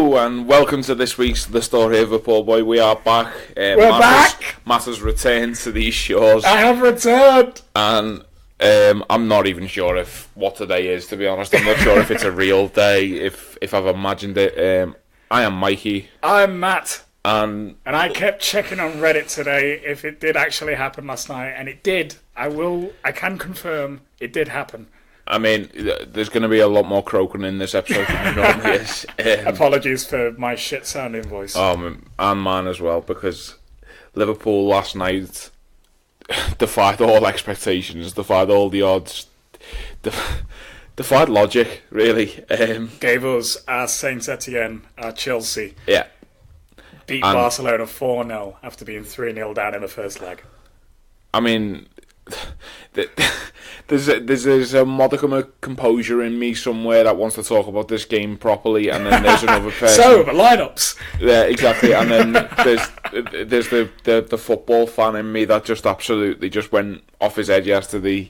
Hello and welcome to this week's The Story of a Poor Boy. We are back. We're back! Matt has returned to these shores. I have returned! And I'm not even sure what today is, to be honest. I'm not sure if it's a real day, if I've imagined it. I am Mikey. I'm Matt. And I kept checking on Reddit today if it did actually happen last night, and it did. I can confirm it did happen. I mean, there's going to be a lot more croaking in this episode than there normally is. Apologies for my shit-sounding voice. And mine as well, because Liverpool last night defied all expectations, defied all the odds, defied logic, really. Gave us our Saint Etienne, our Chelsea. Yeah. Beat Barcelona 4-0 after being 3-0 down in the first leg. I mean, there's a modicum of composure in me somewhere that wants to talk about this game properly, and then there's another person. So, the lineups. Yeah, exactly. And then there's the football fan in me that just absolutely just went off his head yesterday.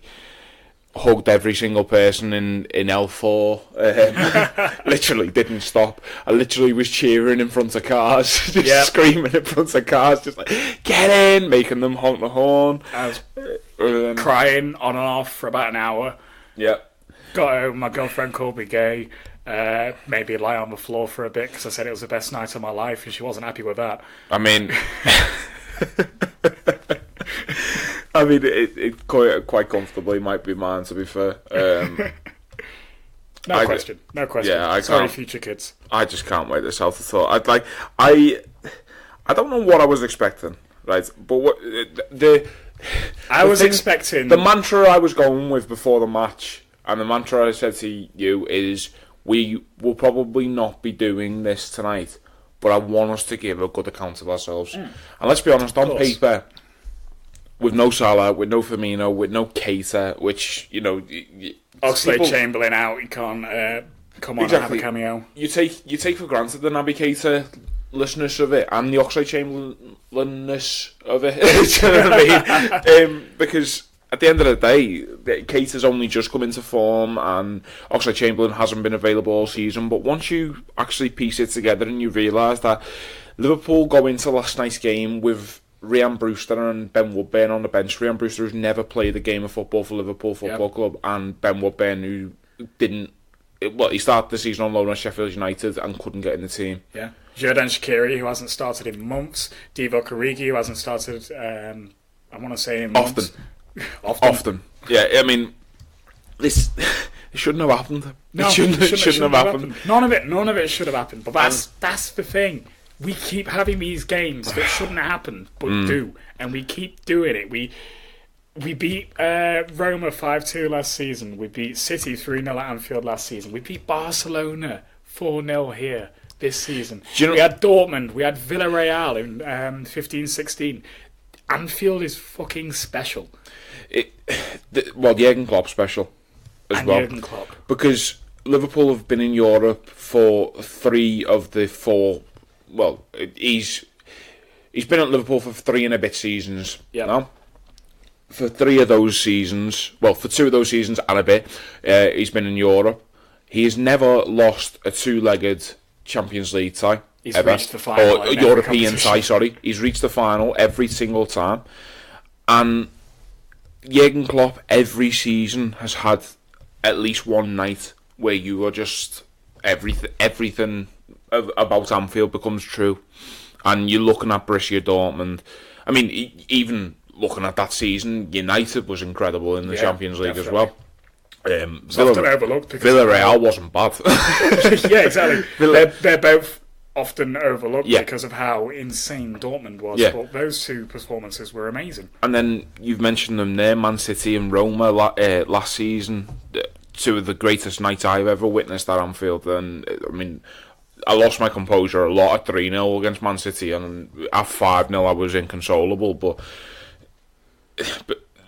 Hugged every single person in L4. Literally didn't stop. I literally was cheering in front of cars, just screaming in front of cars, just like, get in, making them honk the horn. I was crying on and off for about an hour. Yeah. Got home, my girlfriend called me gay. Maybe lie on the floor for a bit because I said it was the best night of my life, and she wasn't happy with that. I mean... it quite comfortably might be mine, to be fair. No question. Yeah, Sorry, future kids. I just can't wait this out at all. I don't know what I was expecting, right? But I was expecting the mantra I was going with before the match, and the mantra I said to you is, we will probably not be doing this tonight, but I want us to give a good account of ourselves. And let's be honest, on paper, with no Salah, with no Firmino, with no Keita, which, you know... Oxlade-Chamberlain out, you can't come on and have a cameo. You take for granted the Naby Keita-lessness of it, and the Oxlade-Chamberlain-ness of it. Do you know what I mean? Because at the end of the day, Keita's only just come into form, and Oxlade-Chamberlain hasn't been available all season, but once you actually piece it together and you realise that Liverpool go into last night's game with Ryan Brewster and Ben Woodburn on the bench. Ryan Brewster, who's never played a game of football for Liverpool Football Club, and Ben Woodburn, who he started the season on loan at Sheffield United and couldn't get in the team. Yeah. Xherdan Shaqiri, who hasn't started in months. Divock Origi, who hasn't started, I want to say in months. Often. Yeah, I mean, this it shouldn't have happened. No, it shouldn't have happened. None of it should have happened. But that's the thing. We keep having these games that shouldn't happen, but do, and we keep doing it. We beat Roma 5-2 last season. We beat City 3-0 at Anfield last season. We beat Barcelona 4-0 here this season. We had Dortmund. We had Villarreal in 15-16. Anfield is fucking special. Jurgen Klopp special as well. Jurgen Klopp. Because Liverpool have been in Europe for 3 of the 4. Well, he's been at Liverpool for 3 and a bit seasons. Yeah. Now, for 3 of those seasons, for 2 of those seasons and a bit, he's been in Europe. He has never lost a 2-legged Champions League tie. He's reached the final. Or European tie, sorry. He's reached the final every single time. And Jurgen Klopp, every season, has had at least one night where you are just... Everything about Anfield becomes true, and you're looking at Borussia Dortmund. I mean, even looking at that season, United was incredible in the Champions League definitely. as well. Often overlooked. Villarreal wasn't bad. Yeah, exactly. They're both often overlooked because of how insane Dortmund was. Yeah. But those 2 performances were amazing. And then you've mentioned them there, Man City and Roma last season. 2 of the greatest nights I've ever witnessed at Anfield. And I mean, I lost my composure a lot at 3-0 against Man City, and at 5-0 I was inconsolable. But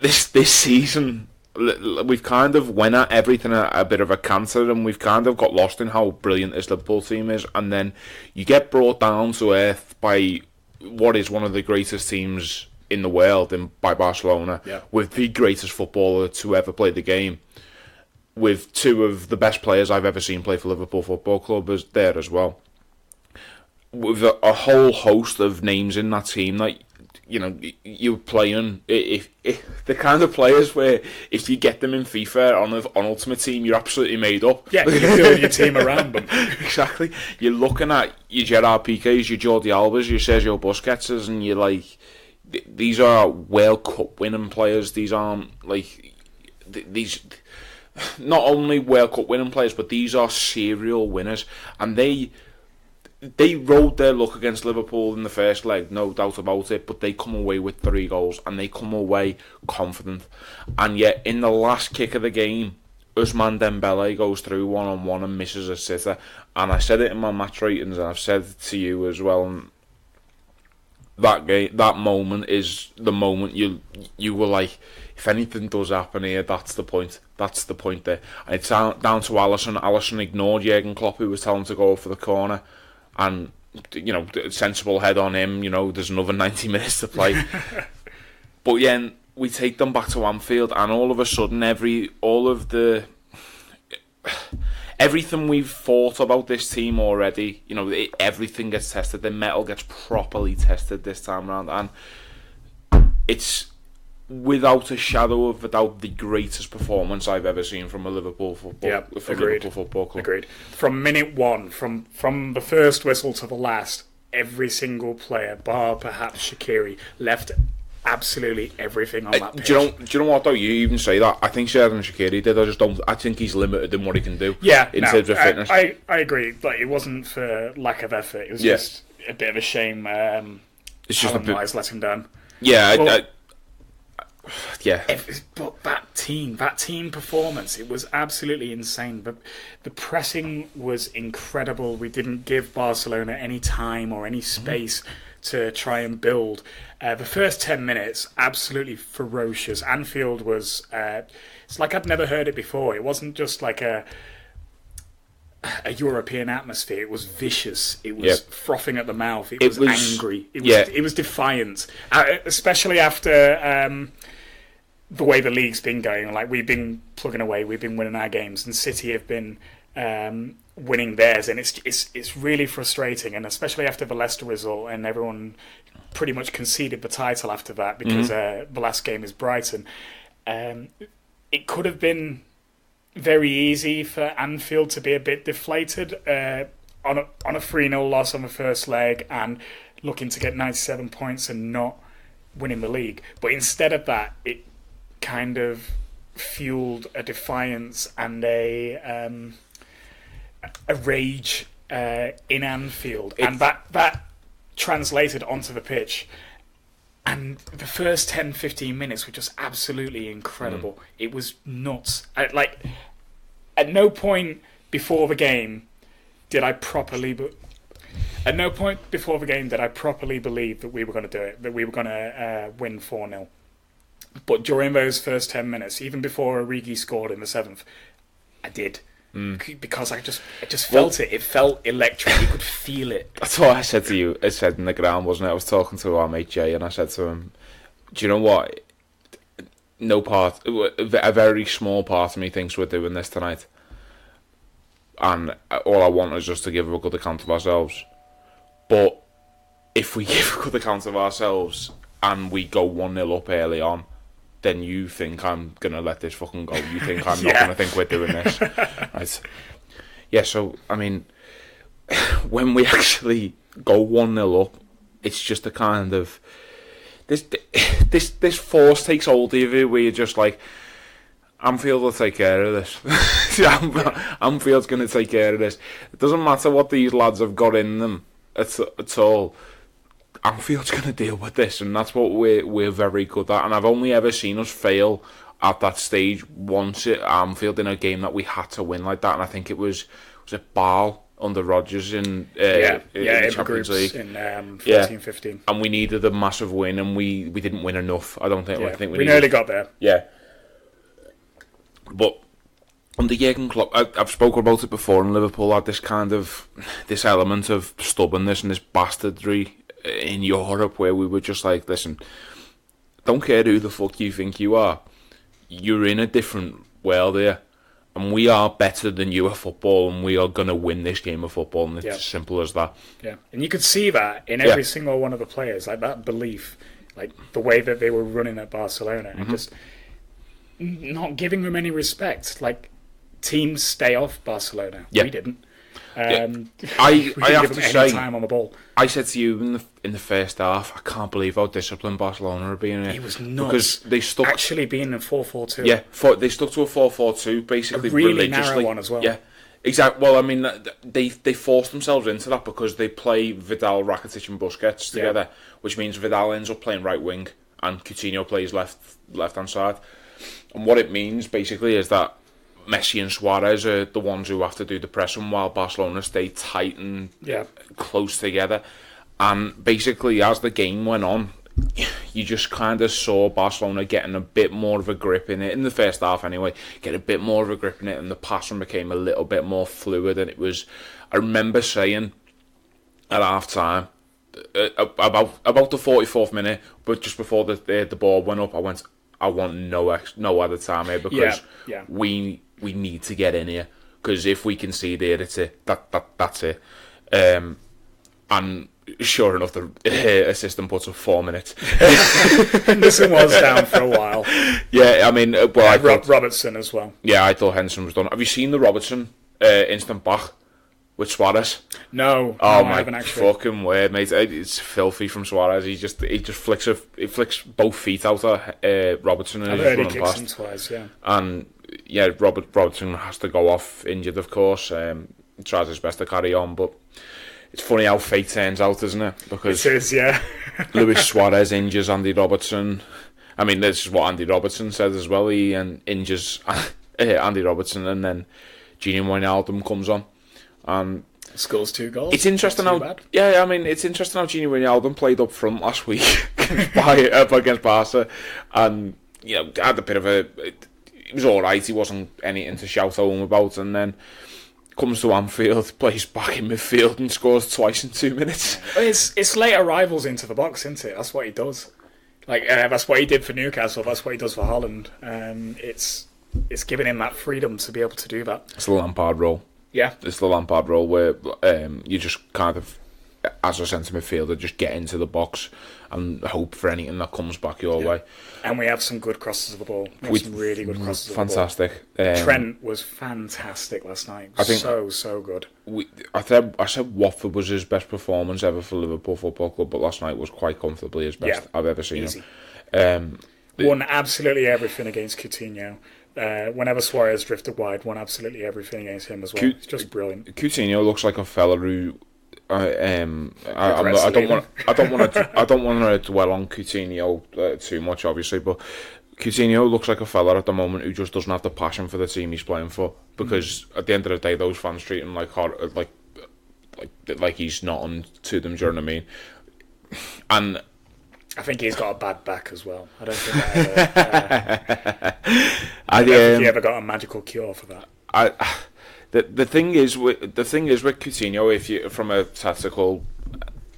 this season, we've kind of went at everything at a bit of a canter, and we've kind of got lost in how brilliant this Liverpool team is. And then you get brought down to earth by what is one of the greatest teams in the world, by Barcelona, with the greatest footballer to ever play the game, with 2 of the best players I've ever seen play for Liverpool Football Club there as well. with a whole host of names in that team that, you know, you're playing. If the kind of players where if you get them in FIFA on Ultimate Team, you're absolutely made up. Yeah, you build your team around them. Exactly. You're looking at your Gerard Piqués, your Jordi Albas, your Sergio Busquets, and you're like, these are World Cup winning players. These aren't like these. Not only World Cup winning players, but these are serial winners, and they rode their luck against Liverpool in the first leg, no doubt about it, but they come away with 3 goals, and they come away confident. And yet, in the last kick of the game, Ousmane Dembele goes through one-on-one and misses a sitter. And I said it in my match ratings, and I've said it to you as well, and that moment is the moment you were like, if anything does happen here, that's the point. That's the point there. And it's down to Alisson. Alisson ignored Jurgen Klopp, who was telling him to go for the corner. And, you know, sensible head on him, you know, there's another 90 minutes to play. But yeah, we take them back to Anfield, and all of a sudden, everything we've thought about this team already, you know, everything gets tested. The metal gets properly tested this time around, and it's without a shadow of a doubt the greatest performance I've ever seen from a Liverpool football. Liverpool Football Club. Agreed. From minute one, from the first whistle to the last, every single player, bar perhaps Shaqiri, left absolutely everything on that pitch. Do you know what though? You even say that. I think Sheridan Shaqiri did. I think he's limited in what he can do. Yeah, in terms of fitness. I agree. Like, it wasn't for lack of effort. It was just a bit of a shame. It's just Wise let him down. Yeah. Yeah, but that team performance, it was absolutely insane. The pressing was incredible. We didn't give Barcelona any time or any space to try and build. The first 10 minutes, absolutely ferocious. Anfield was, it's like I'd never heard it before. It wasn't just like a European atmosphere. It was vicious. It was frothing at the mouth. It was angry. It was defiant, especially after the way the league's been going. Like, we've been plugging away, we've been winning our games, and City have been winning theirs, and it's really frustrating. And especially after the Leicester result, and everyone pretty much conceded the title after that because the last game is Brighton. It could have been very easy for Anfield to be a bit deflated on a 3-0 loss on the first leg and looking to get 97 points and not winning the league. But instead of that, it kind of fueled a defiance and a rage in Anfield, and that translated onto the pitch. And the first 10-15 minutes were just absolutely incredible. It was nuts. At no point before the game did I properly believe that we were going to do it, that we were going to win 4-0. But during those first 10 minutes, even before Origi scored in the 7th, I did. Because I just felt it. It felt electric. You could feel it. That's what I said to you. I said in the ground, wasn't it? I was talking to our mate Jay, and I said to him, do you know what? A very small part of me thinks we're doing this tonight. And all I want is just to give a good account of ourselves. But if we give a good account of ourselves and we go 1-0 up early on, then you think I'm going to let this fucking go. You think I'm not going to think we're doing this. Right? Yeah, so, I mean, when we actually go 1-0 up, it's just a kind of... This force takes hold of you where you're just like, Anfield will take care of this. Anfield's going to take care of this. It doesn't matter what these lads have got in them at all. Anfield's going to deal with this, and that's what we're very good at. And I've only ever seen us fail at that stage once at Anfield in a game that we had to win like that, and I think it was it Bale under Rodgers in the Champions League in 14-15, and we needed a massive win, and we didn't win enough. I think we nearly got there. Yeah, but under Jurgen Klopp, I've spoken about it before, and Liverpool had this element of stubbornness and this bastardry in Europe where we were just like, listen, don't care who the fuck you think you are, you're in a different world here, and we are better than you at football, and we are going to win this game of football, and it's as simple as that. Yeah, and you could see that in every single one of the players, like that belief, like the way that they were running at Barcelona, and just not giving them any respect. Like, teams stay off Barcelona. Yeah. We didn't. I have to say, time on the ball. I said to you in the first half, I can't believe how disciplined Barcelona are being. It was nuts. Because they stuck actually being in 4-4-2. Yeah, they stuck to a 4-4-2 basically, a really religiously. narrow one as well. Yeah, exactly. Well, I mean, they forced themselves into that because they play Vidal, Rakitic, and Busquets together, which means Vidal ends up playing right wing and Coutinho plays left hand side. And what it means basically is that Messi and Suarez are the ones who have to do the pressing while Barcelona stay tight and close together. And basically, as the game went on, you just kind of saw Barcelona getting a bit more of a grip in it, in the first half anyway, get a bit more of a grip in it, and the passing became a little bit more fluid. And it was, I remember saying at half time, about the 44th minute, but just before the ball went up, I want no other time here, because we need to get in here, because if we concede here, it's it. That's it. And sure enough, the assistant puts up 4 minutes. Henderson was down for a while. Yeah, I mean, Robertson as well. Yeah, I thought Henderson was done. Have you seen the Robertson instant back with Suarez? No. Oh my fucking word, mate! It's filthy from Suarez. He just flicks both feet out of Robertson, and I've he's heard he running kicks past. him twice. Yeah. And yeah, Robertson has to go off injured, of course. He tries his best to carry on, but it's funny how fate turns out, isn't it? Because it is, yeah. Luis Suarez injures Andy Robertson. I mean, this is what Andy Robertson said as well. He injures Andy Robertson, and then Gini Wijnaldum comes on and scores 2 goals. It's interesting it's interesting how Gini Wijnaldum played up front last week up against Barca, and had a bit of it was all right. He wasn't anything to shout home about, and then comes to Anfield, plays back in midfield, and scores twice in 2 minutes. It's late arrivals into the box, isn't it? That's what he does. Like that's what he did for Newcastle. That's what he does for Holland. It's giving him that freedom to be able to do that. It's the Lampard role. Yeah, it's the Lampard role where you just kind of, as a centre midfielder, just get into the box and hope for anything that comes back your way. And we have some good crosses of the ball. We have some really good crosses fantastic. of the ball. Trent was fantastic last night. I think so good. I said Watford was his best performance ever for Liverpool Football Club, but last night was quite comfortably his best I've ever seen him. Won absolutely everything against Coutinho. Whenever Suarez drifted wide, won absolutely everything against him as well. It's just brilliant. Coutinho looks like a fella who I don't want to dwell on Coutinho too much, obviously, but Coutinho looks like a fella at the moment who just doesn't have the passion for the team he's playing for, because at the end of the day, those fans treat him like he's not on to them. Do you know what I mean? And I think he's got a bad back as well. I don't think I don't think he ever got a magical cure for that. The thing is with Coutinho, if you from a tactical,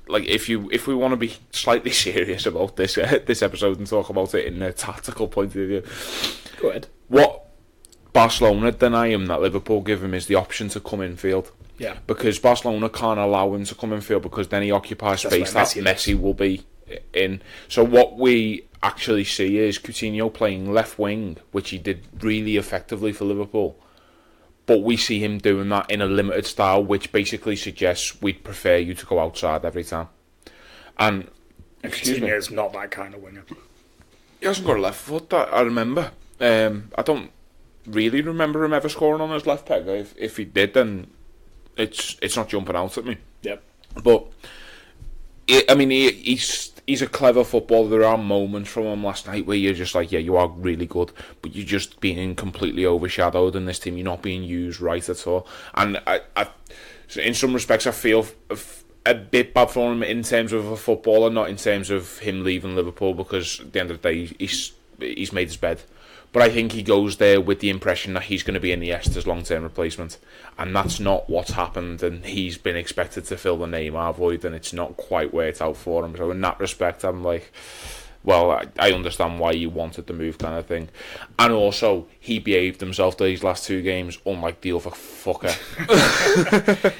like if we want to be slightly serious about this episode and talk about it in a tactical point of view, go ahead. What Barcelona deny him that Liverpool give him is the option to come infield. Yeah. Because Barcelona can't allow him to come infield, because then he occupies space that Messi will be in. So what we actually see is Coutinho playing left wing, which he did really effectively for Liverpool. But we see him doing that in a limited style, which basically suggests we'd prefer you to go outside every time. And Coutinho is not that kind of winger. He hasn't got a left foot that I remember. I don't really remember him ever scoring on his left peg. If he did, then it's not jumping out at me. Yep. But he's a clever footballer. There are moments from him last night where you're just like, yeah, you are really good, but you're just being completely overshadowed in this team. You're not being used right at all. And I in some respects, I feel a bit bad for him in terms of a footballer, not in terms of him leaving Liverpool, because at the end of the day, he's made his bed. But I think he goes there with the impression that he's going to be Iniesta's long-term replacement, and that's not what's happened. And he's been expected to fill the Neymar void, and it's not quite worked out for him. So in that respect, I'm like, well, I understand why you wanted the move kind of thing. And also, he behaved himself these last 2 games, unlike the other fucker.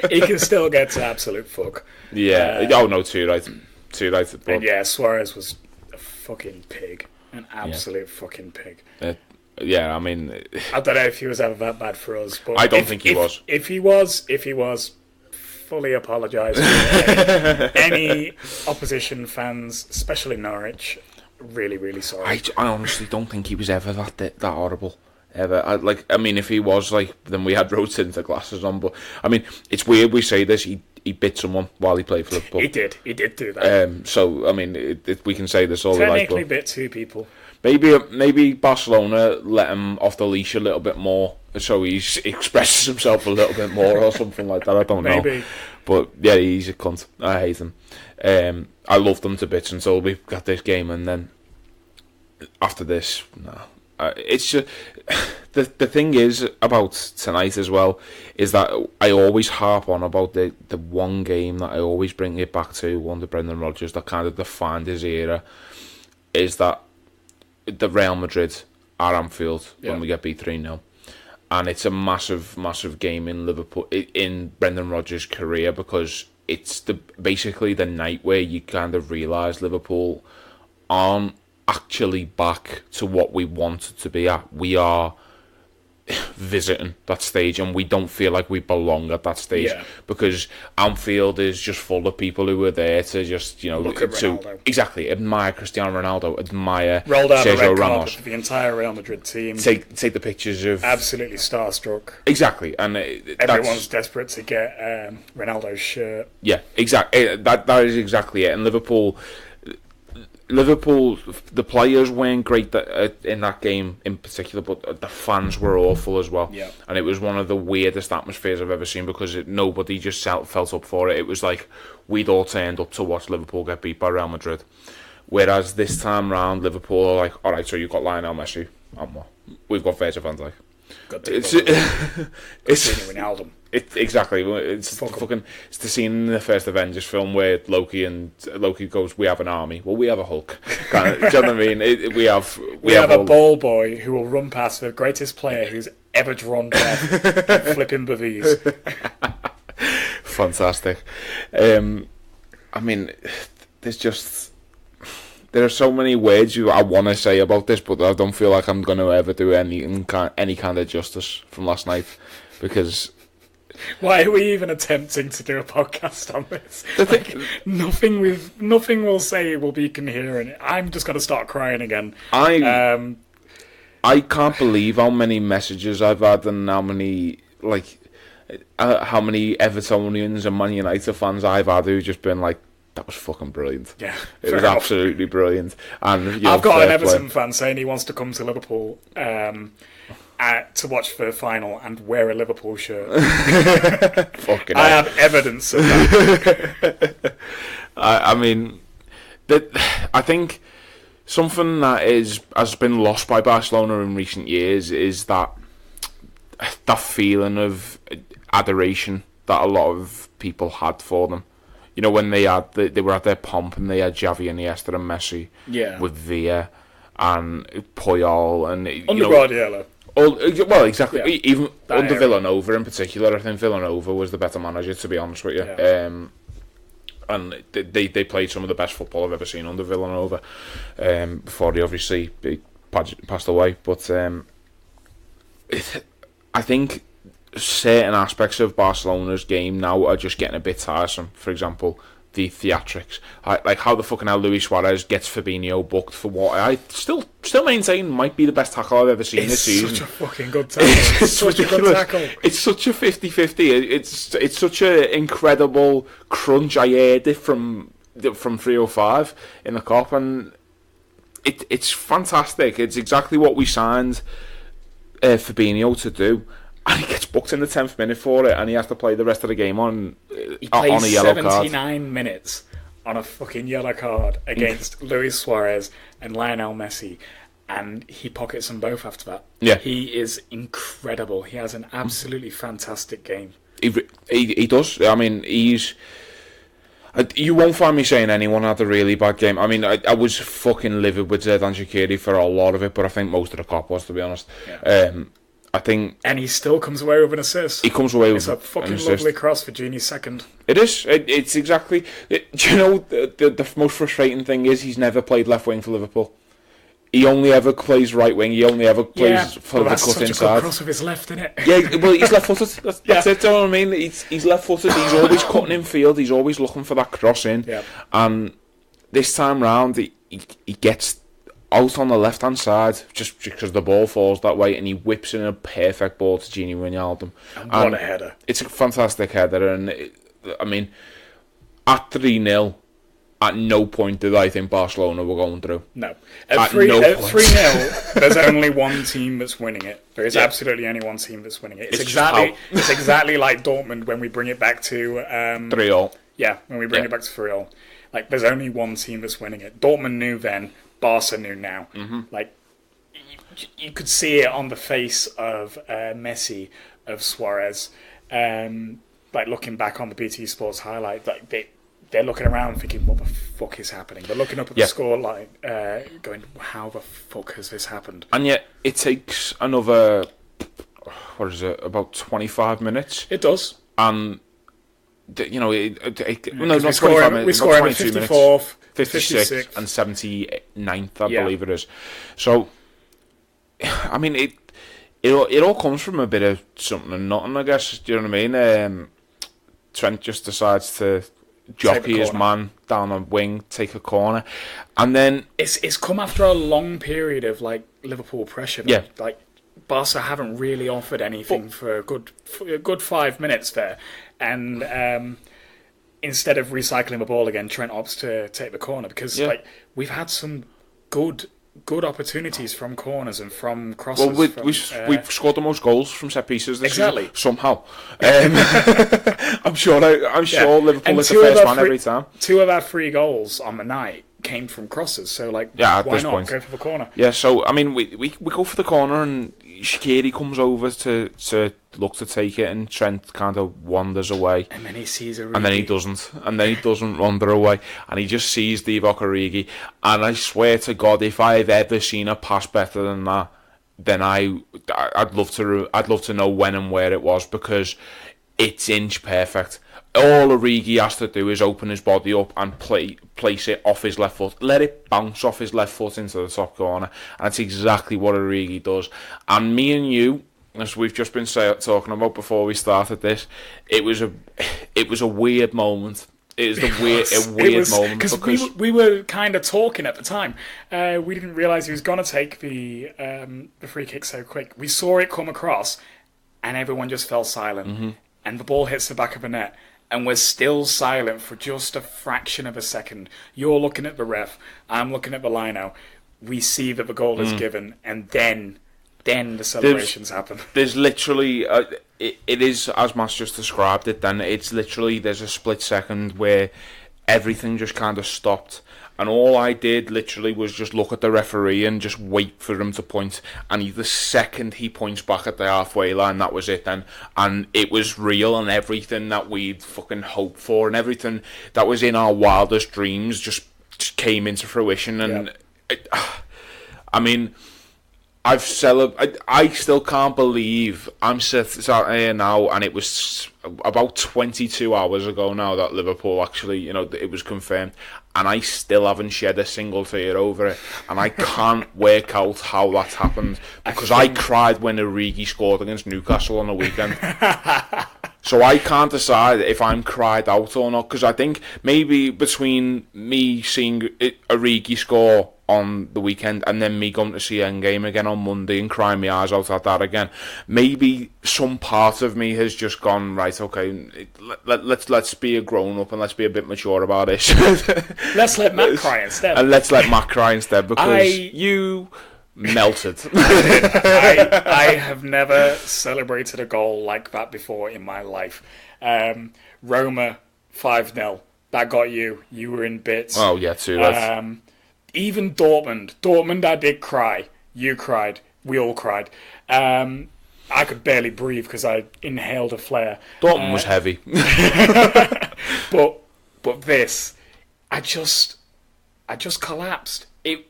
He can still get to absolute fuck. Yeah. Oh, no, too right. But, and yeah, Suarez was a fucking pig. An absolute fucking pig. Yeah, I mean... I don't know if he was ever that bad for us, but... I don't think he was. If he was, fully apologise to any opposition fans, especially Norwich. Really, really sorry. I honestly don't think he was ever that horrible. Ever. I mean, if he was, then we had rose tinted glasses on. But, I mean, it's weird we say this. He bit someone while he played for Liverpool. He did do that. So, I mean, we can say this all we like. Technically bit 2 people. Maybe Barcelona let him off the leash a little bit more, so he expresses himself a little bit more or something like that. I don't know. But yeah, he's a cunt. I hate him. I loved him to bits until we got this game, and then after this, no. It's just the thing is about tonight as well is that I always harp on about the one game that I always bring it back to under Brendan Rodgers that kind of defined his era is that the Real Madrid at Anfield when we get beat 3-0, and it's a massive game in Liverpool in Brendan Rodgers' career because it's basically the night where you kind of realise Liverpool aren't actually back to what we wanted to be at. We are visiting that stage and we don't feel like we belong at that stage because Anfield is just full of people who are there to just, look at Ronaldo. Exactly, admire Cristiano Ronaldo, admire rolled out Sergio red Ramos for the entire Real Madrid team. Take the pictures of absolutely starstruck. Exactly, and everyone's desperate to get Ronaldo's shirt. Yeah, exactly. That is exactly it. And Liverpool, the players weren't great in that game in particular, but the fans were awful as well. Yeah. And it was one of the weirdest atmospheres I've ever seen because nobody just felt up for it. It was like we'd all turned up to watch Liverpool get beat by Real Madrid. Whereas this time round, Liverpool are like, all right, so you've got Lionel Messi, and what? We've got Virgil van Dijk. It's Ronaldo. Exactly. It's the scene in the first Avengers film where Loki goes, "We have an army." Well, we have a Hulk. Do you know what I mean? We have a ball boy who will run past the greatest player who's ever drawn breath and flipping bevies. Fantastic. I mean, there are so many words I want to say about this, but I don't feel like I'm going to ever do any kind of justice from last night because. Why are we even attempting to do a podcast on this? Nothing we'll say will be coherent. I'm just going to start crying again. I can't believe how many messages I've had and how many Evertonians and Man United fans I've had who've just been like, that was fucking brilliant. Yeah, it was absolutely brilliant. And I've got an Everton fan saying he wants to come to Liverpool to watch the final and wear a Liverpool shirt. I have evidence of that. I mean, I think something that has been lost by Barcelona in recent years is that feeling of adoration that a lot of people had for them. When they were at their pomp and they had Xavi, Iniesta and Messi with Villa and Puyol and under Guardiola. Well, exactly. Yeah. Even under Villanova in particular, I think Villanova was the better manager, to be honest with you. Yeah. And they played some of the best football I've ever seen under Villanova before he obviously passed away. But I think certain aspects of Barcelona's game now are just getting a bit tiresome. For example, the theatrics, like how the fucking hell Luis Suarez gets Fabinho booked for what I still maintain might be the best tackle I've ever seen this season. It's such a fucking good tackle. It's such a good tackle. It's such a 50-50. It's such an incredible crunch. I heard it from 305 in the Cop, and it's fantastic. It's exactly what we signed Fabinho to do. And he gets booked in the 10th minute for it, and he has to play the rest of the game on a yellow card. 79 minutes on a fucking yellow card against Luis Suarez and Lionel Messi, and he pockets them both after that. Yeah. He is incredible. He has an absolutely fantastic game. He does. I mean, You won't find me saying anyone had a really bad game. I mean, I was fucking livid with Xherdan Shaqiri for a lot of it, but I think most of the cop was, to be honest. Yeah. I think... And he still comes away with an assist. He comes away with an assist. It's a fucking lovely cross for Gini's second. It is. It's exactly... Do you know, the most frustrating thing is he's never played left wing for Liverpool. He only ever plays right wing. He only ever plays for the cut inside. That's such a good cross of his left, isn't it? Yeah, well, he's left-footed. That's it, do you know what I mean? He's left-footed. He's always cutting in field. He's always looking for that cross in. Yeah. And this time round, he gets out on the left-hand side just because the ball falls that way, and he whips in a perfect ball to Gini Wijnaldum. What a header. It's a fantastic header, and I mean, at 3-0, at no point did I think Barcelona were going through. No. At 3-0, there's only one team that's winning it. There is absolutely only one team that's winning it. It's exactly like Dortmund when we bring it back to... 3-0. Yeah, when we bring it back to 3-0. Like, there's only one team that's winning it. Dortmund knew then, Barca knew now. Mm-hmm. Like, you could see it on the face of Messi, of Suarez. Like, looking back on the BT Sports highlight, like, they're looking around thinking, what the fuck is happening? They're looking up at the scoreline, going, how the fuck has this happened? And yet, it takes another, about 25 minutes? It does. And, you know, not 25 minutes, we score every 54th, 56th and 79th, I believe it is. So, I mean, it all comes from a bit of something and nothing, I guess. Do you know what I mean? Trent just decides to jockey his man down a wing, take a corner, and then it's come after a long period of like Liverpool pressure. Yeah, like Barca haven't really offered anything for a good 5 minutes there, and instead of recycling the ball again, Trent opts to take the corner because like we've had some good opportunities from corners and from crosses. Well, we've scored the most goals from set pieces this season, somehow. I'm sure Liverpool is the first man every time. 2 of our 3 goals on the night came from crosses, so like why not go for the corner? Yeah, so I mean we go for the corner and Shaqiri comes over to look to take it, and Trent kind of wanders away, and then he sees Origi, and then he doesn't wander away, and he just sees Divock Origi, and I swear to God, if I've ever seen a pass better than that, then I'd love to know when and where it was, because it's inch perfect. All Origi has to do is open his body up and place it off his left foot. Let it bounce off his left foot into the top corner. And that's exactly what Origi does. And me and you, as we've just been talking about before we started this, it was a weird moment. It was a weird moment. Because we were kind of talking at the time. We didn't realise he was going to take the free kick so quick. We saw it come across and everyone just fell silent. Mm-hmm. And the ball hits the back of the net. And we're still silent for just a fraction of a second. You're looking at the ref. I'm looking at the line-out. We see that the goal is given. And then the celebrations happen. There's literally... it is, as Matt's just described it, then it's literally... There's a split second where everything just kind of stopped. And all I did literally was just look at the referee and just wait for him to point. And the second he points back at the halfway line, that was it then. And it was real, and everything that we'd fucking hoped for and everything that was in our wildest dreams just came into fruition. And I mean, I still can't believe I'm sat here now, and it was about 22 hours ago now that Liverpool actually, it was confirmed, and I still haven't shed a single tear over it, and I can't work out how that happened, because I cried when Origi scored against Newcastle on the weekend. So I can't decide if I'm cried out or not, because I think maybe between me seeing Origi score on the weekend and then me going to see Endgame again on Monday and crying my eyes out at that again, maybe some part of me has just gone, right, okay, let's be a grown up and let's be a bit mature about this. Let's let Matt cry instead. And let's let Matt cry instead, because you melted. I have never celebrated a goal like that before in my life. Roma 5-0. That got you. You were in bits. Oh yeah, too. Even Dortmund, I did cry. You cried. We all cried. I could barely breathe because I inhaled a flare. Dortmund was heavy. But But this, I just collapsed. It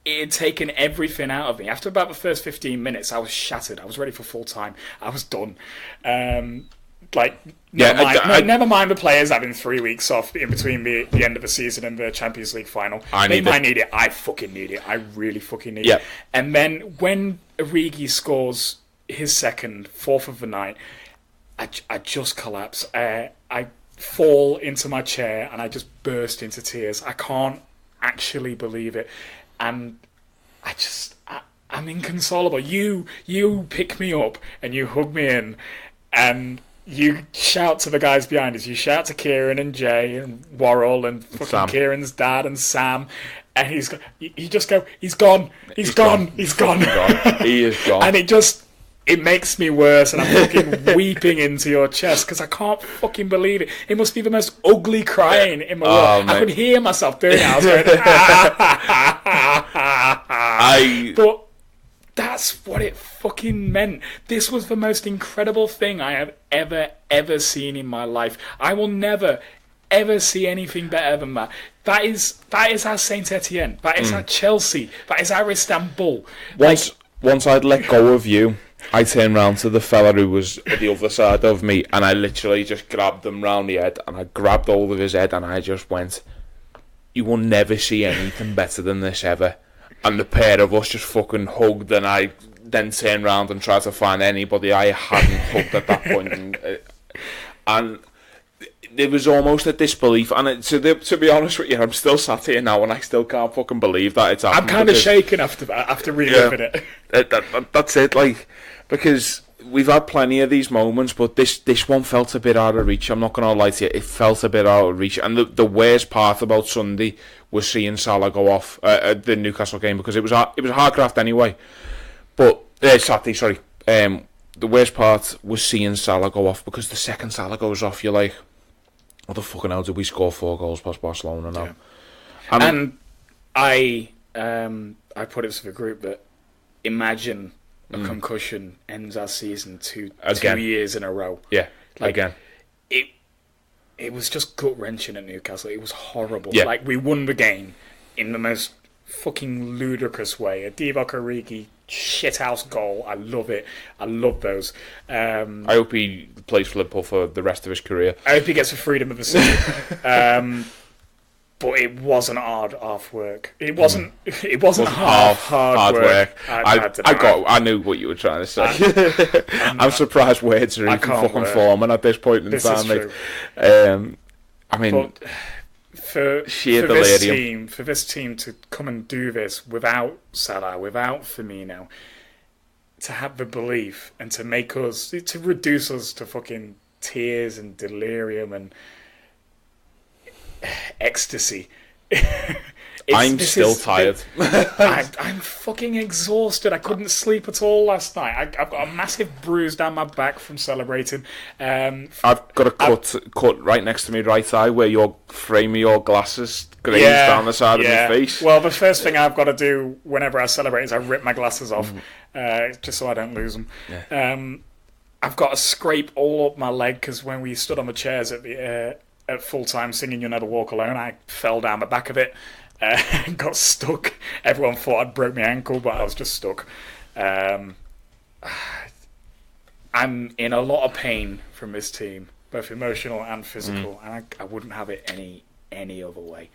had taken everything out of me. After about the first 15 minutes, I was shattered. I was ready for full time. I was done. Never mind the players having 3 weeks off in between the end of the season and the Champions League final. They might need it. I fucking need it. I really fucking need it. And then when Origi scores his second, fourth of the night, I just collapse. I fall into my chair and I just burst into tears. I can't actually believe it. And I'm inconsolable. You pick me up and you hug me in and you shout to the guys behind us. You shout to Kieran and Jay and Worrell and fucking Sam. Kieran's dad and Sam. And you just go, he's gone. He's gone. He is gone. And it makes me worse, and I'm fucking weeping into your chest because I can't fucking believe it. It must be the most ugly crying in the world. Mate. I could hear myself doing it. I was going, But that's what it fucking meant. This was the most incredible thing I have ever seen in my life. I will never, ever see anything better than that. That is our Saint Etienne. That is our Chelsea. That is our Istanbul. Once I'd let go of you, I turned round to the fella who was at the other side of me, and I literally just grabbed him round the head, and I grabbed hold of his head, and I just went, "You will never see anything better than this ever." And the pair of us just fucking hugged, and I then turned round and tried to find anybody I hadn't hugged at that point, and there was almost a disbelief. And to be honest with you, I'm still sat here now, and I still can't fucking believe that it's happened. I'm kind of shaking after that, after reliving it. That's it, like, because we've had plenty of these moments, but this one felt a bit out of reach. I'm not going to lie to you, it felt a bit out of reach. And the worst part about Sunday was seeing Salah go off at the Newcastle game, because it was a hard graft anyway. But Saturday, sorry. The worst part was seeing Salah go off, because the second Salah goes off, you're like, what the fucking hell did we score 4 goals past Barcelona now? Yeah. I put it to the group that imagine a concussion ends our season 2 years in a row. Yeah, again. It was just gut-wrenching at Newcastle. It was horrible. Yeah. Like, we won the game in the most fucking ludicrous way. A Divock Origi shithouse goal. I love it. I love those. I hope he plays for Liverpool for the rest of his career. I hope he gets the freedom of the season. But it wasn't hard work. It wasn't half hard work. I knew what you were trying to say. I'm surprised words are even fucking forming at this point in time. True. I mean, but for this team to come and do this without Salah, without Firmino, to have the belief and to reduce us to fucking tears and delirium and ecstasy. I'm still tired. I'm fucking exhausted. I couldn't sleep at all last night. I've got a massive bruise down my back from celebrating. I've got a cut right next to me right eye where your frame of your glasses grazed down the side of my face. Well, the first thing I've got to do whenever I celebrate is I rip my glasses off, just so I don't lose them. Yeah. I've got a scrape all up my leg because when we stood on the chairs at full time singing "You'll Never Walk Alone," I fell down the back of it and got stuck. Everyone thought I'd broke my ankle, but I was just stuck. I'm in a lot of pain from this team, both emotional and physical, and I wouldn't have it any other way.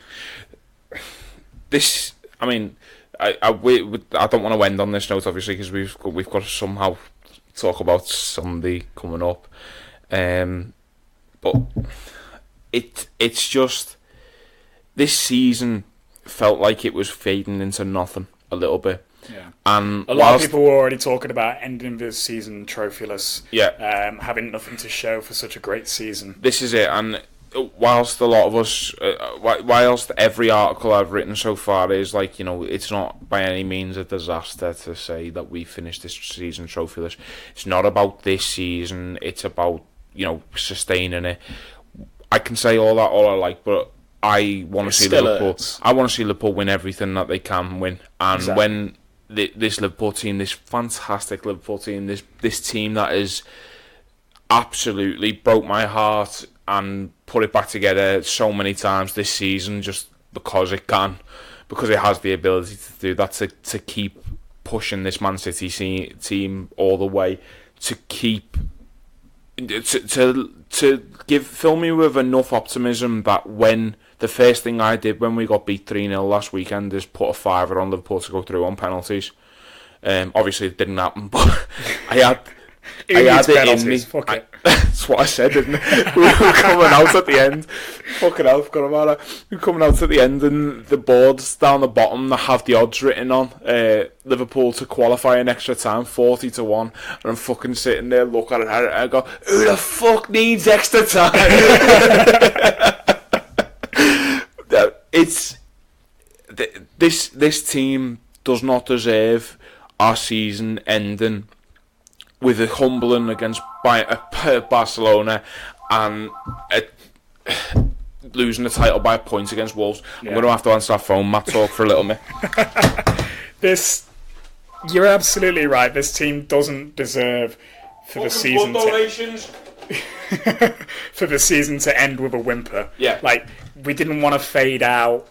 I don't want to end on this note, obviously, because we've got to somehow talk about Sunday coming up, but it's just, this season felt like it was fading into nothing a little bit. Yeah. And a lot of people were already talking about ending this season trophyless. Yeah. Having nothing to show for such a great season. This is it, and whilst a lot of us, whilst every article I've written so far is like, it's not by any means a disaster to say that we finished this season trophyless. It's not about this season. It's about, sustaining it. I can say all that all I like, but I want to see Liverpool. I want to see Liverpool win everything that they can win, and when this Liverpool team, this fantastic Liverpool team, this team that has absolutely broke my heart and put it back together so many times this season, just because it can, because it has the ability to do that, to keep pushing this Man City team all the way, to keep fill me with enough optimism that when the first thing I did when we got beat 3-0 last weekend is put a fiver on Liverpool to go through on penalties. Obviously it didn't happen, but I had it in me. That's what I said, didn't it? We were coming out at the end. Fucking hell, forgot about it. We were coming out at the end, and the boards down the bottom that have the odds written on Liverpool to qualify in extra time, 40-1. And I'm fucking sitting there looking at it and I go, who the fuck needs extra time? It's this team does not deserve our season ending with a humbling against Barcelona and losing the title by a point against Wolves. Yeah. I'm going to have to answer that phone. Matt, talk for a little bit. You're absolutely right. This team doesn't deserve for the season for the season to end with a whimper. Yeah, like we didn't want to fade out.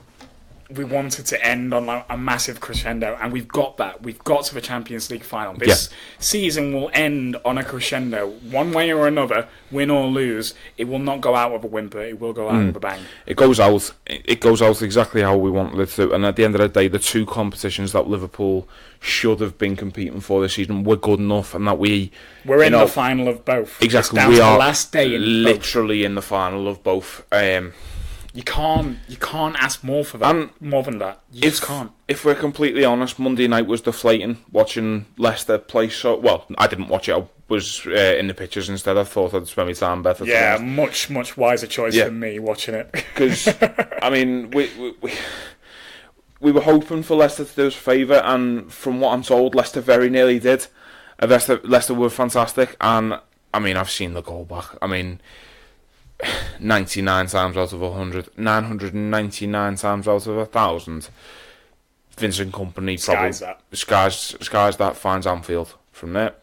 We wanted to end on a massive crescendo, and we've got that. We've got to the Champions League final. This season will end on a crescendo, one way or another, win or lose. It will not go out with a whimper. It will go out with a bang. It goes out exactly how we wanted it to. And at the end of the day, the two competitions that Liverpool should have been competing for this season were good enough, and that we're in the final of both. Exactly, we are the last day in literally both. In the final of both. You can't ask more for that. More than that, you just can't. If we're completely honest, Monday night was deflating watching Leicester play. Well, I didn't watch it. I was in the pictures instead. I thought I'd spend my time better. Yeah, much wiser choice than me watching it. Because I mean, we were hoping for Leicester to do us a favour, and from what I'm told, Leicester very nearly did. Leicester were fantastic, and I mean, I've seen the goal back. I mean, 99 times out of 100, 999 times out of 1,000. Vincent Kompany probably skies that, finds Anfield from there.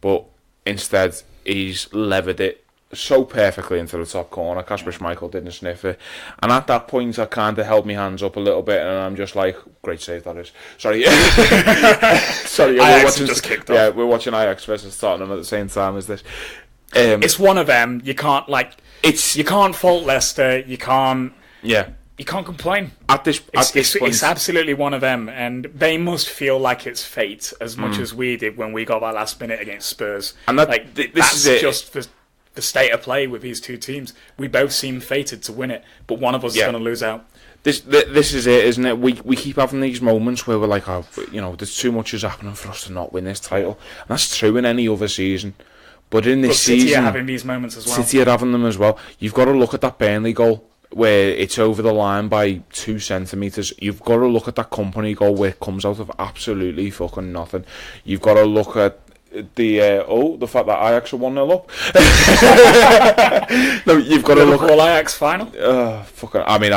But instead, he's levered it so perfectly into the top corner. Kasper Schmeichel didn't sniff it. And at that point, I kind of held my hands up a little bit, and I'm just like, great save that is. Sorry. Sorry, we're watching Ajax versus Tottenham at the same time as this. It's one of them. You can't you can't fault Leicester. You can't complain. At this point, it's absolutely one of them, and they must feel like it's fate as much as we did when we got that last minute against Spurs. And that's just the state of play with these two teams. We both seem fated to win it, but one of us is going to lose out. This is it, isn't it? We keep having these moments where we're like, there's too much is happening for us to not win this title, and that's true in any other season. But in this season, City are having these moments as well. City are having them as well. You've got to look at that Burnley goal where it's over the line by 2 centimetres. You've got to look at that Kompany goal where it comes out of absolutely fucking nothing. You've got to look at the fact that Ajax are 1-0 up. No, you've got to look at Ajax final. I mean,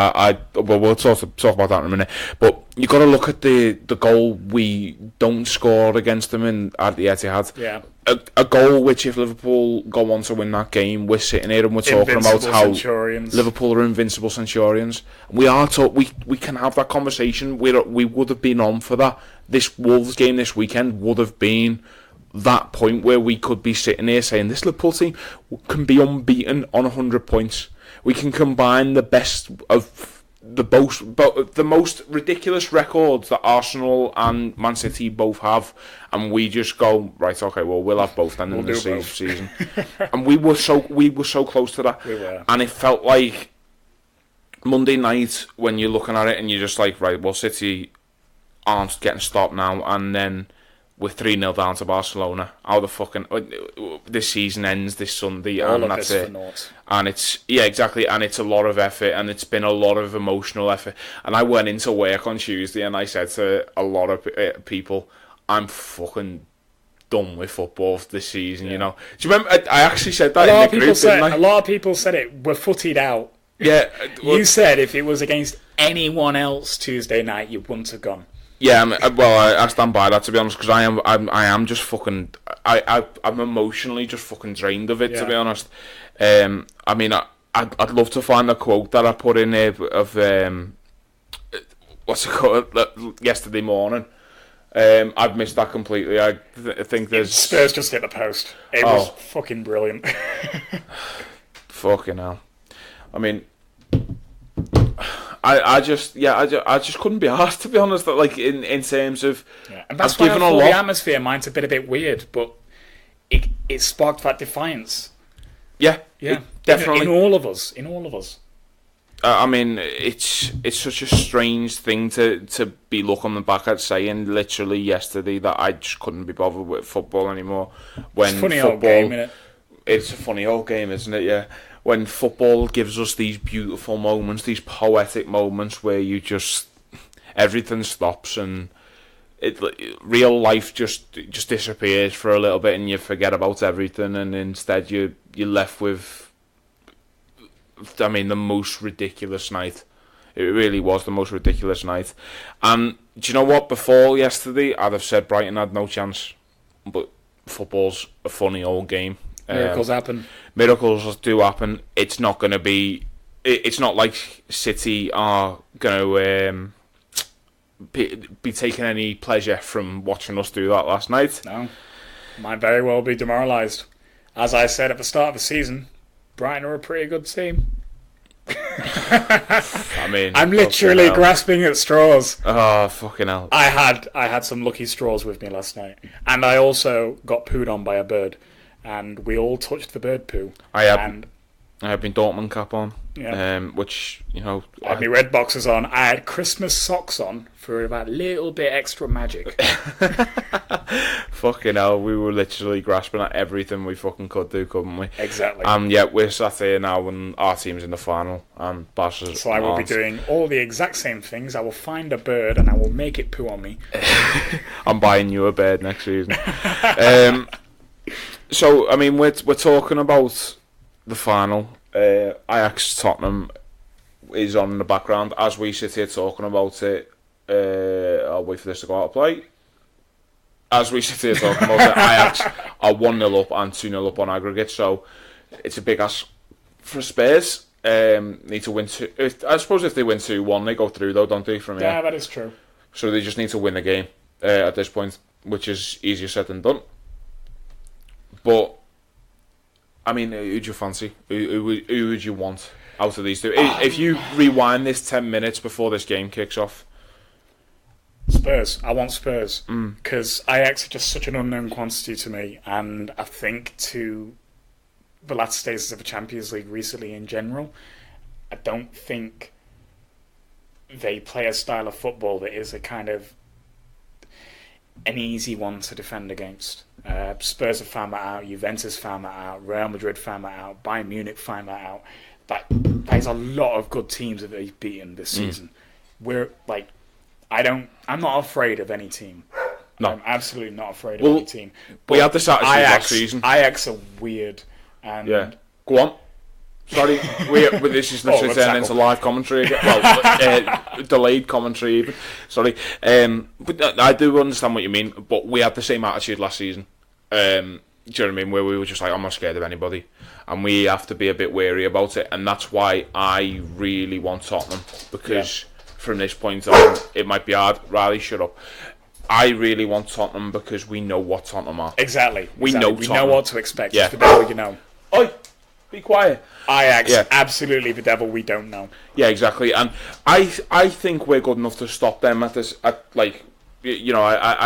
we'll talk about that in a minute. But you've got to look at the goal we don't score against them at the Etihad. Yeah. A goal which, if Liverpool go on to win that game, we're sitting here and we're talking about how Liverpool are invincible Centurions. We can have that conversation. We would have been on for that. This Wolves game this weekend would have been that point where we could be sitting here saying this Liverpool team can be unbeaten on 100 points. We can combine the best of the most ridiculous records that Arsenal and Man City both have, and we just go, right, okay, well, we'll have both then in the season. And we were so close to that. We were. And it felt like Monday night when you're looking at it and you're just like, right, well, City aren't getting stopped now, and then we're 3-0 down to Barcelona. How the fucking this season ends this Sunday, and that's it. And it's exactly, and it's a lot of effort, and it's been a lot of emotional effort. And I went into work on Tuesday, and I said to a lot of people, "I'm fucking done with football this season." Yeah. You know? Do you remember? I actually said that in the group, didn't I? A lot of people said it. We're footed out. Yeah, you said if it was against anyone else Tuesday night, you wouldn't have gone. Yeah, I stand by that, to be honest, because I am just fucking, I'm emotionally just fucking drained of it, to be honest. I mean, I'd love to find the quote that I put in there of what's it called yesterday morning. I've missed that completely. I think there's Spurs just hit the post. It was fucking brilliant. Fucking hell. I mean, I just couldn't be asked, to be honest. Like in terms of, and that's why I thought the atmosphere might have been a bit weird, but it sparked that defiance. Yeah, definitely in all of us. I mean, it's such a strange thing to be looking back at saying literally yesterday that I just couldn't be bothered with football anymore. When it's a funny old game, isn't it? It's a funny old game, isn't it? Yeah. When football gives us these beautiful moments, these poetic moments where you just everything stops and real life just disappears for a little bit and you forget about everything, and instead you're left with, I mean, the most ridiculous night. It really was the most ridiculous night. And do you know what? Before yesterday, I'd have said Brighton had no chance, but football's a funny old game. Miracles happen. Miracles do happen. It's not going to be. It's not like City are going to be taking any pleasure from watching us do that last night. No, might very well be demoralised. As I said at the start of the season, Brighton are a pretty good team. I mean, I'm literally grasping at straws. Oh, fucking hell! I had some lucky straws with me last night, and I also got pooed on by a bird. And we all touched the bird poo. I had my Dortmund cap on, yeah. Which, you know... I had my red boxers on. I had Christmas socks on for about a little bit extra magic. Fucking hell, we were literally grasping at everything we fucking could do, couldn't we? Exactly. And yeah, we're sat here now and our team's in the final and Barca's... So I will be doing all the exact same things. I will find a bird and I will make it poo on me. I'm buying you a bird next season. So, I mean, we're talking about the final. Ajax Tottenham is on in the background as we sit here talking about it. I'll wait for this to go out of play. As we sit here talking about it, Ajax are 1-0 up and 2-0 up on aggregate, so it's a big ask for Spurs. Need to win two. I suppose if they win 2-1, they go through, though, don't they? From here, yeah, that is true. So they just need to win the game at this point, which is easier said than done. But, I mean, who'd you fancy? Who would you want out of these two? If you rewind this 10 minutes before this game kicks off. Spurs. I want Spurs. Because Ajax are just such an unknown quantity to me. And I think to the last stages of the Champions League recently in general, I don't think they play a style of football that is a kind of an easy one to defend against. Spurs have found that out, Juventus found that out, Real Madrid found that out, Bayern Munich found that out. There's a lot of good teams that they've beaten this season. I'm not afraid of any team. No. I'm absolutely not afraid of any team. But we had this attitude last season. Ajax are weird. And yeah. Go on. Sorry, this is literally turning into live commentary again. Well, delayed commentary even. Sorry. But I do understand what you mean, but we had the same attitude last season. Do you know what I mean? Where we were just like, I'm not scared of anybody. And we have to be a bit wary about it. And that's why I really want Tottenham. Because from this point on, it might be hard. Riley, shut up. I really want Tottenham because we know what Tottenham are. Exactly. We know Tottenham. We know what to expect. Yeah. It's the devil you know. Oi! Be quiet. Ajax, absolutely the devil we don't know. Yeah, exactly. And I think we're good enough to stop them at this. I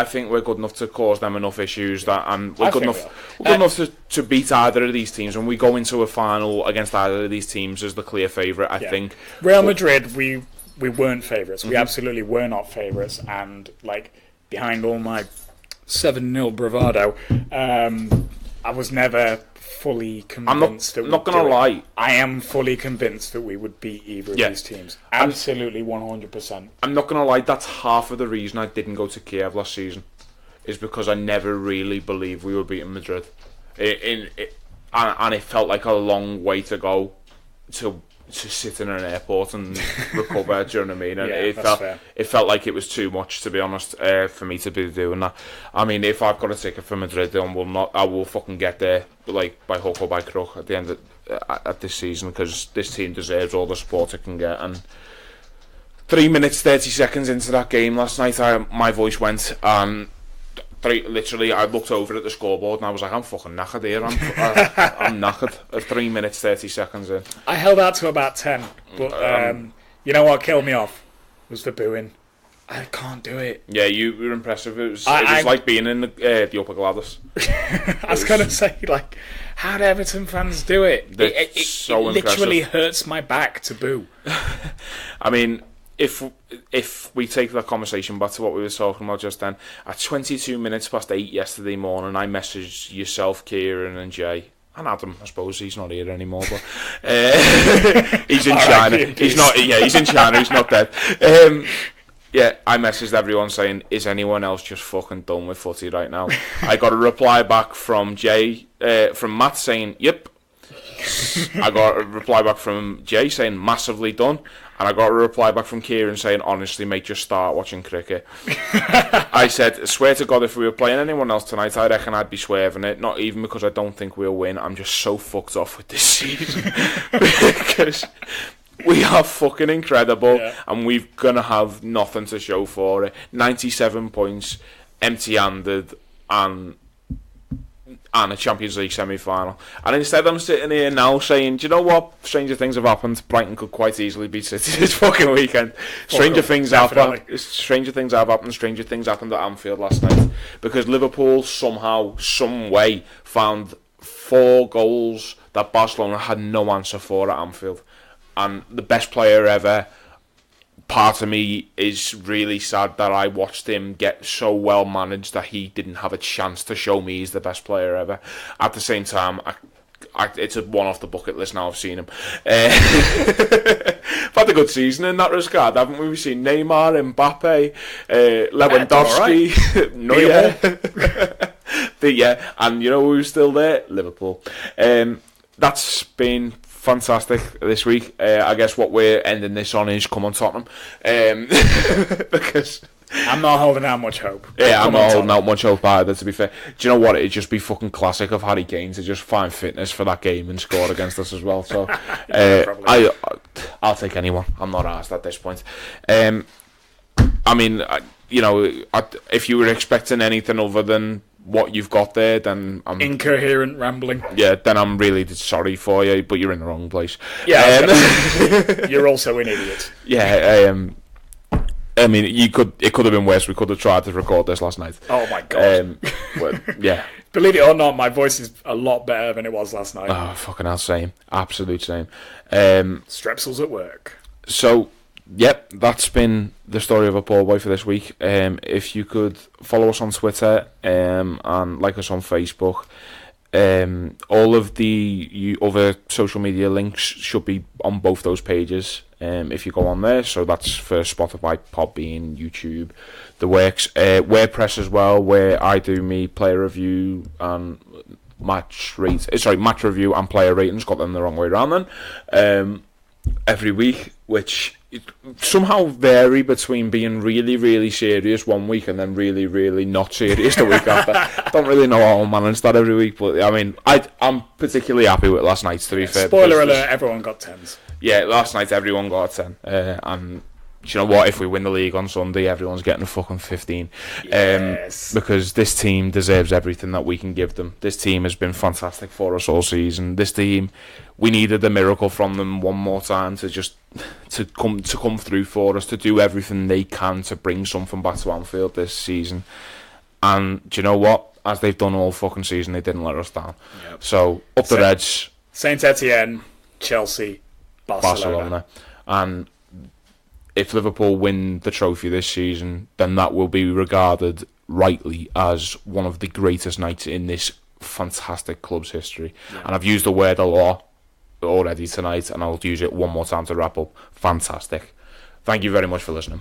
think we're good enough to cause them enough issues and we're good enough to beat either of these teams. When we go into a final against either of these teams as the clear favourite, I think. Real Madrid, we weren't favourites. We absolutely were not favourites. And behind all my 7-0 bravado, I was never fully convinced I'm not going to lie. I am fully convinced that we would beat either of these teams. Absolutely, 100%. I'm not going to lie, that's half of the reason I didn't go to Kiev last season. Is because I never really believed we were beating Madrid. And it felt like a long way to go to to sit in an airport and recover. Do you know what I mean? And fair. it felt like it was too much, to be honest, for me to be doing that. I mean, if I've got a ticket for Madrid, then I will fucking get there, like by hook or by crook at the end of at this season, because this team deserves all the support it can get. And 3 minutes 30 seconds into that game last night, my voice went, and literally I looked over at the scoreboard and I was like, I'm fucking knackered here. I'm knackered at 3 minutes 30 seconds in. I held out to about 10, but you know what killed me off was the booing. I can't do it. Yeah, you were impressive. It was like being in the upper Gladys. I was going to say, like, how do Everton fans do it? It so literally impressive. hurts my back to boo. I mean, if we take that conversation back to what we were talking about just then, at 22 minutes past 8 yesterday morning, I messaged yourself, Kieran and Jay, and Adam. I suppose he's not here anymore, but he's in China. He's not. Yeah, he's in China. He's not dead. Yeah, I messaged everyone saying, is anyone else just fucking done with footy right now? I got a reply back from from Matt saying, yep. I got a reply back from Jay saying, massively done. And I got a reply back from Kieran saying, honestly, mate, just start watching cricket. I said, swear to God, if we were playing anyone else tonight, I reckon I'd be swerving it. Not even because I don't think we'll win. I'm just so fucked off with this season. Because we are fucking incredible, and we're going to have nothing to show for it. 97 points, empty-handed, and a Champions League semi-final. And instead I'm sitting here now saying, do you know what? Stranger things have happened. Brighton could quite easily beat City this fucking weekend. Stranger things have happened. Stranger things happened at Anfield last night. Because Liverpool somehow, some way, found 4 goals that Barcelona had no answer for at Anfield. And the best player ever, part of me is really sad that I watched him get so well managed that he didn't have a chance to show me he's the best player ever. At the same time, it's a one off the bucket list now. I've seen him. I've had a good season in that regard, haven't we? We've seen Neymar, Mbappe, Lewandowski, Neuer. Yeah, and you know who's still there? Liverpool. That's been fantastic this week. I guess what we're ending this on is come on Tottenham, because I'm not holding out much hope. Yeah, I'm not holding out much hope either, to be fair. Do you know what? It'd just be fucking classic of Harry Kane to just find fitness for that game and score against us as well. So I'll take anyone. I'm not asked at this point. I mean, you know, if you were expecting anything other than what you've got there, then I'm incoherent rambling. Yeah, then I'm really sorry for you, but you're in the wrong place. Yeah, you're also an idiot. Yeah, I mean, it could have been worse. We could have tried to record this last night. Oh my god. Well, yeah. Believe it or not, my voice is a lot better than it was last night. Oh, fucking hell, same. Absolute same. Strepsils at work. So, yep, that's been the story of a poor boy for this week. If you could follow us on Twitter and like us on Facebook. All of the other social media links should be on both those pages if you go on there. So that's for Spotify, Podbean, YouTube, the works. WordPress as well, where I do me player review and match review and player ratings. Got them the wrong way around then. Every week, which somehow vary between being really, really serious one week and then really, really not serious the week after. Don't really know how I'll manage that every week, but I mean, I'm particularly happy with last night's, to be fair. Spoiler alert, everyone got 10s. Yeah, last night everyone got a 10. And do you know what? If we win the league on Sunday, everyone's getting a fucking 15. Yes. Because this team deserves everything that we can give them. This team has been fantastic for us all season. This team, we needed a miracle from them one more time to come through for us, to do everything they can to bring something back to Anfield this season. And do you know what? As they've done all fucking season, they didn't let us down. Yep. So up the Reds, Saint Etienne, Chelsea, Barcelona. And if Liverpool win the trophy this season, then that will be regarded rightly as one of the greatest nights in this fantastic club's history. Yeah. And I've used the word a lot already tonight, and I'll use it one more time to wrap up. Fantastic. Thank you very much for listening.